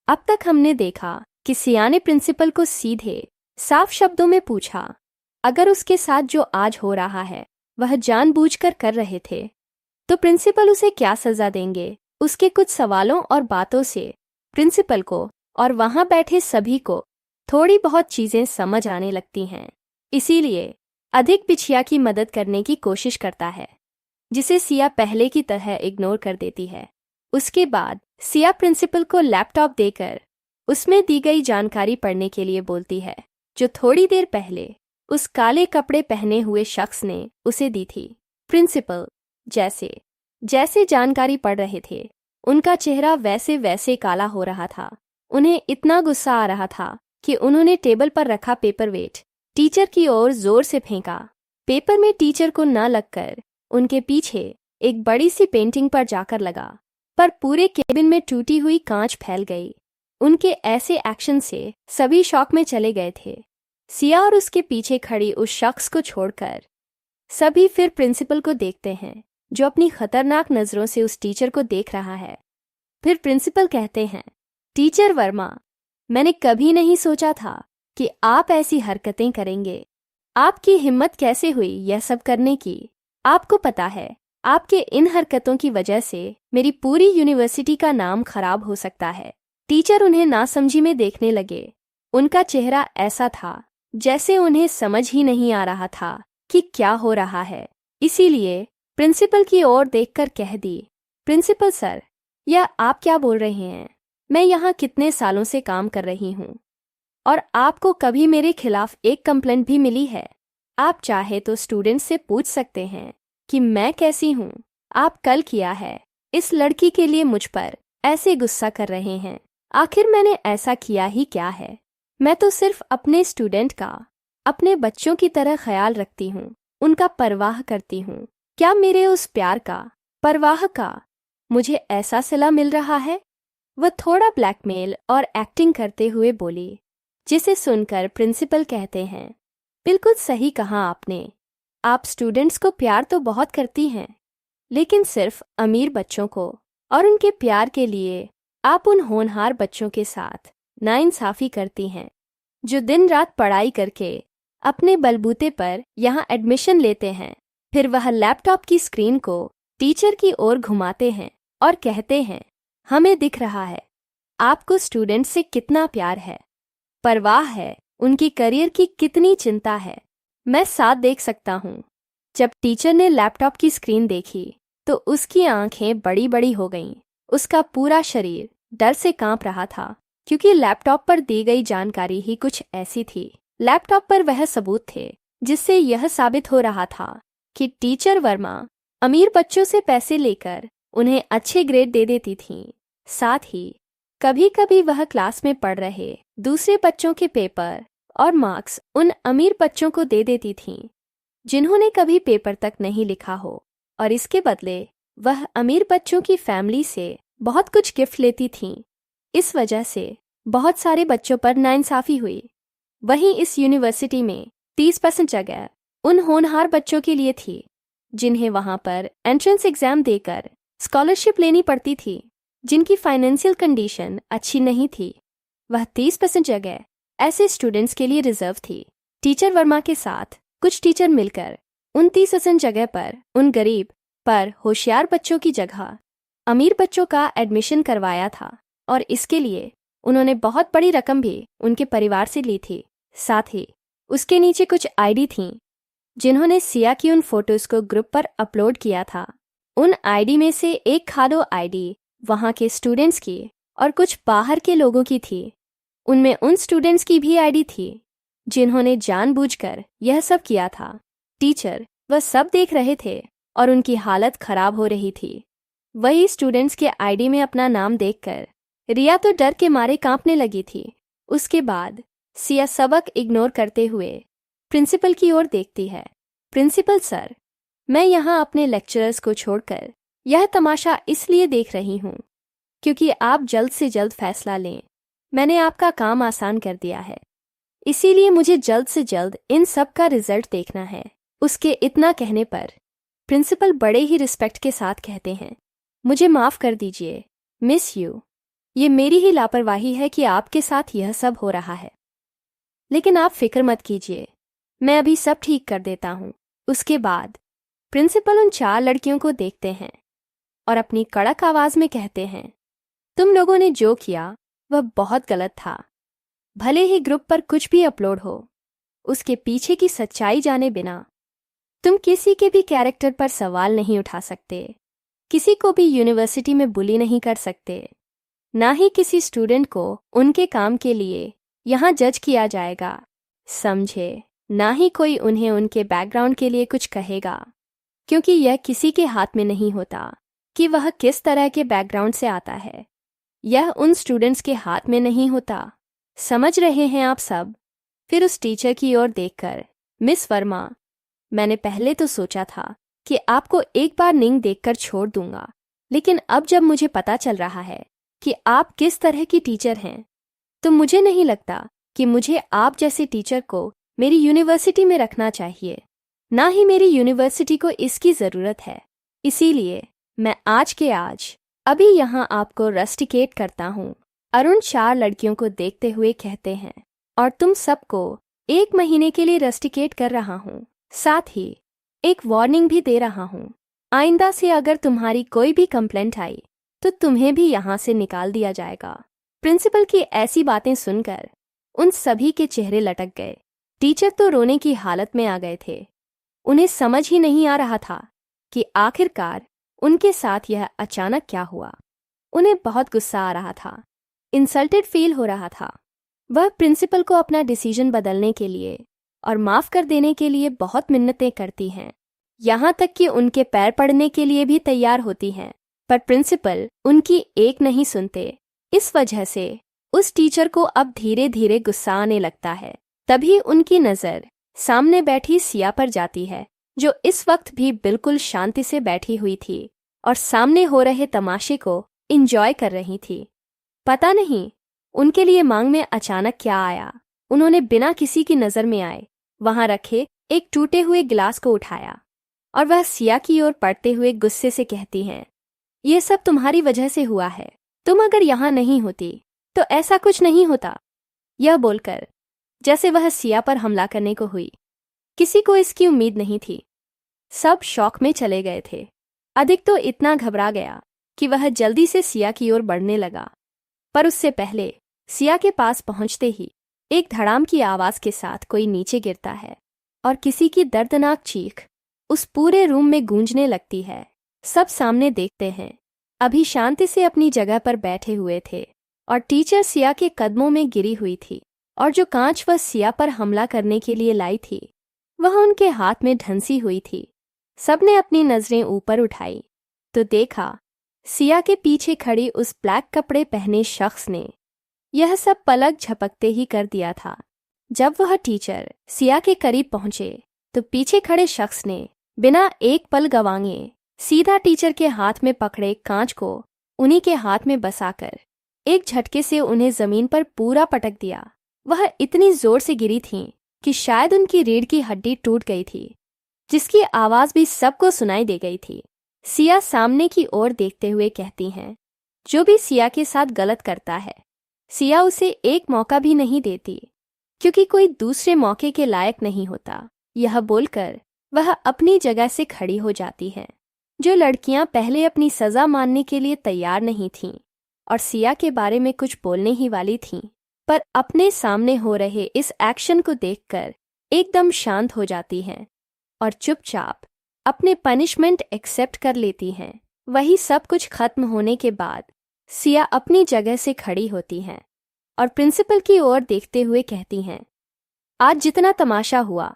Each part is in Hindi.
अब तक हमने देखा कि सिया ने प्रिंसिपल को सीधे साफ शब्दों में पूछा, अगर उसके साथ जो आज हो रहा है वह जानबूझकर कर रहे थे तो प्रिंसिपल उसे क्या सजा देंगे। उसके कुछ सवालों और बातों से प्रिंसिपल को और वहां बैठे सभी को थोड़ी बहुत चीजें समझ आने लगती हैं। इसीलिए अधिक पिछिया की मदद करने की कोशिश करता है, जिसे सिया पहले की तरह इग्नोर कर देती है। उसके बाद सिया प्रिंसिपल को लैपटॉप देकर उसमें दी गई जानकारी पढ़ने के लिए बोलती है, जो थोड़ी देर पहले उस काले कपड़े पहने हुए शख्स ने उसे दी थी। प्रिंसिपल जैसे जैसे जानकारी पढ़ रहे थे, उनका चेहरा वैसे वैसे काला हो रहा था। उन्हें इतना गुस्सा आ रहा था कि उन्होंने टेबल पर रखा पेपर वेट टीचर की ओर जोर से फेंका। पेपर में टीचर को न लगकर उनके पीछे एक बड़ी सी पेंटिंग पर जाकर लगा, पर पूरे केबिन में टूटी हुई कांच फैल गई। उनके ऐसे एक्शन से सभी शॉक में चले गए थे। सिया और उसके पीछे खड़ी उस शख्स को छोड़कर सभी फिर प्रिंसिपल को देखते हैं, जो अपनी खतरनाक नजरों से उस टीचर को देख रहा है। फिर प्रिंसिपल कहते हैं, टीचर वर्मा, मैंने कभी नहीं सोचा था कि आप ऐसी हरकतें करेंगे। आपकी हिम्मत कैसे हुई यह सब करने की? आपको पता है, आपके इन हरकतों की वजह से मेरी पूरी यूनिवर्सिटी का नाम खराब हो सकता है। टीचर उन्हें नासमझी में देखने लगे। उनका चेहरा ऐसा था जैसे उन्हें समझ ही नहीं आ रहा था कि क्या हो रहा है। इसीलिए प्रिंसिपल की ओर देखकर कह दी, प्रिंसिपल सर, यह आप क्या बोल रहे हैं? मैं यहाँ कितने सालों से काम कर रही हूँ और आपको कभी मेरे खिलाफ एक कंप्लेंट भी मिली है? आप चाहे तो स्टूडेंट से पूछ सकते हैं कि मैं कैसी हूँ। आप कल किया है इस लड़की के लिए मुझ पर ऐसे गुस्सा कर रहे हैं। आखिर मैंने ऐसा किया ही क्या है? मैं तो सिर्फ अपने स्टूडेंट का अपने बच्चों की तरह ख्याल रखती हूँ, उनका परवाह करती हूँ। क्या मेरे उस प्यार का, परवाह का मुझे ऐसा सिला मिल रहा है? वह थोड़ा ब्लैकमेल और एक्टिंग करते हुए बोली, जिसे सुनकर प्रिंसिपल कहते हैं, बिल्कुल सही कहा आपने। आप स्टूडेंट्स को प्यार तो बहुत करती हैं, लेकिन सिर्फ अमीर बच्चों को, और उनके प्यार के लिए आप उन होनहार बच्चों के साथ नाइंसाफी करती हैं, जो दिन रात पढ़ाई करके अपने बलबूते पर यहाँ एडमिशन लेते हैं। फिर वह लैपटॉप की स्क्रीन को टीचर की ओर घुमाते हैं और कहते हैं, हमें दिख रहा है आपको स्टूडेंट से कितना प्यार है, परवाह है, उनकी करियर की कितनी चिंता है। मैं साथ देख सकता हूँ। जब टीचर ने लैपटॉप की स्क्रीन देखी तो उसकी आंखें बड़ी बड़ी हो गईं। उसका पूरा शरीर डर से कांप रहा था, क्योंकि लैपटॉप पर दी गई जानकारी ही कुछ ऐसी थी। लैपटॉप पर वह सबूत थे जिससे यह साबित हो रहा था कि टीचर वर्मा अमीर बच्चों से पैसे लेकर उन्हें अच्छे ग्रेड दे देती थीं। साथ ही कभी कभी वह क्लास में पढ़ रहे दूसरे बच्चों के पेपर और मार्क्स उन अमीर बच्चों को दे देती थीं, जिन्होंने कभी पेपर तक नहीं लिखा हो, और इसके बदले वह अमीर बच्चों की फैमिली से बहुत कुछ गिफ्ट लेती थीं। इस वजह से बहुत सारे बच्चों पर नाइंसाफी हुई। वहीं इस यूनिवर्सिटी में 30% जगह उन होनहार बच्चों के लिए थी, जिन्हें वहां पर एंट्रेंस एग्जाम देकर स्कॉलरशिप लेनी पड़ती थी, जिनकी फाइनेंशियल कंडीशन अच्छी नहीं थी। वह 30% जगह ऐसे स्टूडेंट्स के लिए रिजर्व थी। टीचर वर्मा के साथ कुछ टीचर मिलकर 29% जगह पर उन गरीब पर होशियार बच्चों की जगह अमीर बच्चों का एडमिशन करवाया था, और इसके लिए उन्होंने बहुत बड़ी रकम भी उनके परिवार से ली थी। साथ ही उसके नीचे कुछ आईडी थीं, जिन्होंने सिया की उन फोटोज को ग्रुप पर अपलोड किया था। उन आईडी में से एक खादो आईडी वहां के स्टूडेंट्स की और कुछ बाहर के लोगों की थी। उनमें उन स्टूडेंट्स की भी आईडी थी जिन्होंने जानबूझकर यह सब किया था। टीचर वह सब देख रहे थे और उनकी हालत खराब हो रही थी। वही स्टूडेंट्स के आईडी में अपना नाम देखकर रिया तो डर के मारे कांपने लगी थी। उसके बाद सिया सबक इग्नोर करते हुए प्रिंसिपल की ओर देखती है। प्रिंसिपल सर, मैं यहाँ अपने लेक्चरर्स को छोड़कर यह तमाशा इसलिए देख रही हूँ क्योंकि आप जल्द से जल्द फैसला लें। मैंने आपका काम आसान कर दिया है, इसीलिए मुझे जल्द से जल्द इन सब का रिजल्ट देखना है। उसके इतना कहने पर प्रिंसिपल बड़े ही रिस्पेक्ट के साथ कहते हैं, मुझे माफ कर दीजिए मिस यू, ये मेरी ही लापरवाही है कि आपके साथ यह सब हो रहा है। लेकिन आप फिक्र मत कीजिए, मैं अभी सब ठीक कर देता हूँ। उसके बाद प्रिंसिपल उन 4 लड़कियों को देखते हैं और अपनी कड़क आवाज में कहते हैं, तुम लोगों ने जो किया वह बहुत गलत था। भले ही ग्रुप पर कुछ भी अपलोड हो, उसके पीछे की सच्चाई जाने बिना तुम किसी के भी कैरेक्टर पर सवाल नहीं उठा सकते, किसी को भी यूनिवर्सिटी में बुली नहीं कर सकते, ना ही किसी स्टूडेंट को उनके काम के लिए यहाँ जज किया जाएगा, समझे? ना ही कोई उन्हें उनके बैकग्राउंड के लिए कुछ कहेगा, क्योंकि यह किसी के हाथ में नहीं होता कि वह किस तरह के बैकग्राउंड से आता है। यह उन स्टूडेंट्स के हाथ में नहीं होता। समझ रहे हैं आप सब? फिर उस टीचर की ओर देखकर, मिस वर्मा, मैंने पहले तो सोचा था कि आपको एक बार निंग देखकर छोड़ दूंगा, लेकिन अब जब मुझे पता चल रहा है कि आप किस तरह की टीचर हैं, तो मुझे नहीं लगता कि मुझे आप जैसे टीचर को मेरी यूनिवर्सिटी में रखना चाहिए। ना ही मेरी यूनिवर्सिटी को इसकी ज़रूरत है। इसीलिए मैं आज के आज अभी यहाँ आपको रस्टिकेट करता हूँ। अरुण 4 लड़कियों को देखते हुए कहते हैं, और तुम सबको 1 महीने के लिए रस्टिकेट कर रहा हूँ। साथ ही एक वार्निंग भी दे रहा हूँ, आइंदा से अगर तुम्हारी कोई भी कंप्लेंट आई तो तुम्हें भी यहाँ से निकाल दिया जाएगा। प्रिंसिपल की ऐसी बातें सुनकर उन सभी के चेहरे लटक गए। टीचर तो रोने की हालत में आ गए थे। उन्हें समझ ही नहीं आ रहा था कि आखिरकार उनके साथ यह अचानक क्या हुआ। उन्हें बहुत गुस्सा आ रहा था, इंसल्टेड फील हो रहा था। वह प्रिंसिपल को अपना डिसीजन बदलने के लिए और माफ कर देने के लिए बहुत मिन्नतें करती हैं, यहाँ तक कि उनके पैर पड़ने के लिए भी तैयार होती हैं, पर प्रिंसिपल उनकी एक नहीं सुनते। इस वजह से उस टीचर को अब धीरे धीरे गुस्सा आने लगता है। तभी उनकी नज़र सामने बैठी सिया पर जाती है, जो इस वक्त भी बिल्कुल शांति से बैठी हुई थी और सामने हो रहे तमाशे को एंजॉय कर रही थी। पता नहीं उनके लिए मांग में अचानक क्या आया। उन्होंने बिना किसी की नज़र में आए वहां रखे एक टूटे हुए गिलास को उठाया और वह सिया की ओर पड़ते हुए गुस्से से कहती हैं, यह सब तुम्हारी वजह से हुआ है। तुम अगर यहाँ नहीं होती तो ऐसा कुछ नहीं होता। यह बोलकर जैसे वह सिया पर हमला करने को हुई। किसी को इसकी उम्मीद नहीं थी। सब शॉक में चले गए थे। अधिक तो इतना घबरा गया कि वह जल्दी से सिया की ओर बढ़ने लगा, पर उससे पहले सिया के पास पहुंचते ही एक धड़ाम की आवाज के साथ कोई नीचे गिरता है और किसी की दर्दनाक चीख उस पूरे रूम में गूंजने लगती है। सब सामने देखते हैं। अभी शांति से अपनी जगह पर बैठे हुए थे और टीचर सिया के कदमों में गिरी हुई थी, और जो कांच वह सिया पर हमला करने के लिए लाई थी वह उनके हाथ में ढंसी हुई थी। सबने अपनी नजरें ऊपर उठाई तो देखा सिया के पीछे खड़ी उस ब्लैक कपड़े पहने शख्स ने यह सब पलक झपकते ही कर दिया था। जब वह टीचर सिया के करीब पहुंचे तो पीछे खड़े शख्स ने बिना एक पल गंवाए सीधा टीचर के हाथ में पकड़े कांच को उन्हीं के हाथ में बसाकर एक झटके से उन्हें जमीन पर पूरा पटक दिया। वह इतनी जोर से गिरी थीं कि शायद उनकी रीढ़ की हड्डी टूट गई थी, जिसकी आवाज भी सबको सुनाई दे गई थी। सिया सामने की ओर देखते हुए कहती हैं, जो भी सिया के साथ गलत करता है सिया उसे एक मौका भी नहीं देती, क्योंकि कोई दूसरे मौके के लायक नहीं होता। यह बोलकर वह अपनी जगह से खड़ी हो जाती है। जो लड़कियां पहले अपनी सजा मानने के लिए तैयार नहीं थीं और सिया के बारे में कुछ बोलने ही वाली थीं, पर अपने सामने हो रहे इस एक्शन को देखकर एकदम शांत हो जाती हैं और चुपचाप अपने पनिशमेंट एक्सेप्ट कर लेती हैं। वही सब कुछ खत्म होने के बाद सिया अपनी जगह से खड़ी होती हैं और प्रिंसिपल की ओर देखते हुए कहती हैं, आज जितना तमाशा हुआ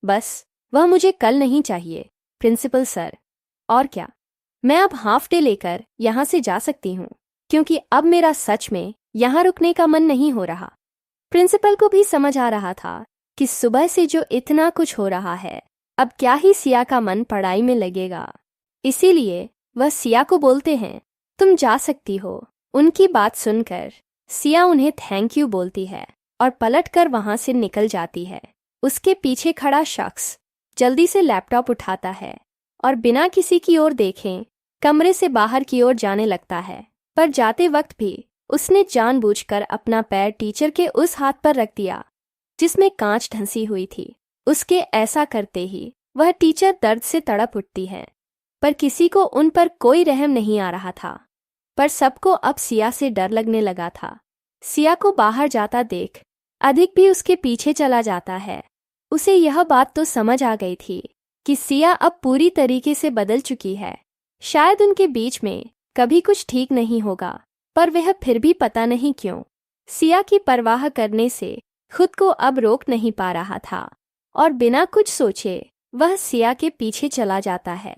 बस वह मुझे कल नहीं चाहिए प्रिंसिपल सर। और क्या, मैं अब हाफ डे लेकर यहाँ से जा सकती हूँ, क्योंकि अब मेरा सच में यहाँ रुकने का मन नहीं हो रहा। प्रिंसिपल को भी समझ आ रहा था कि सुबह से जो इतना कुछ हो रहा है, अब क्या ही सिया का मन पढ़ाई में लगेगा। इसीलिए वह सिया को बोलते हैं, तुम जा सकती हो। उनकी बात सुनकर सिया उन्हें थैंक यू बोलती है और पलटकर वहां से निकल जाती है। उसके पीछे खड़ा शख्स जल्दी से लैपटॉप उठाता है और बिना किसी की ओर देखे कमरे से बाहर की ओर जाने लगता है, पर जाते वक्त भी उसने जानबूझकर अपना पैर टीचर के उस हाथ पर रख दिया जिसमें कांच धंसी हुई थी। उसके ऐसा करते ही वह टीचर दर्द से तड़प उठती है, पर किसी को उन पर कोई रहम नहीं आ रहा था। पर सबको अब सिया से डर लगने लगा था। सिया को बाहर जाता देख अधिक भी उसके पीछे चला जाता है। उसे यह बात तो समझ आ गई थी कि सिया अब पूरी तरीके से बदल चुकी है। शायद उनके बीच में कभी कुछ ठीक नहीं होगा, पर वह फिर भी पता नहीं क्यों सिया की परवाह करने से खुद को अब रोक नहीं पा रहा था और बिना कुछ सोचे वह सिया के पीछे चला जाता है।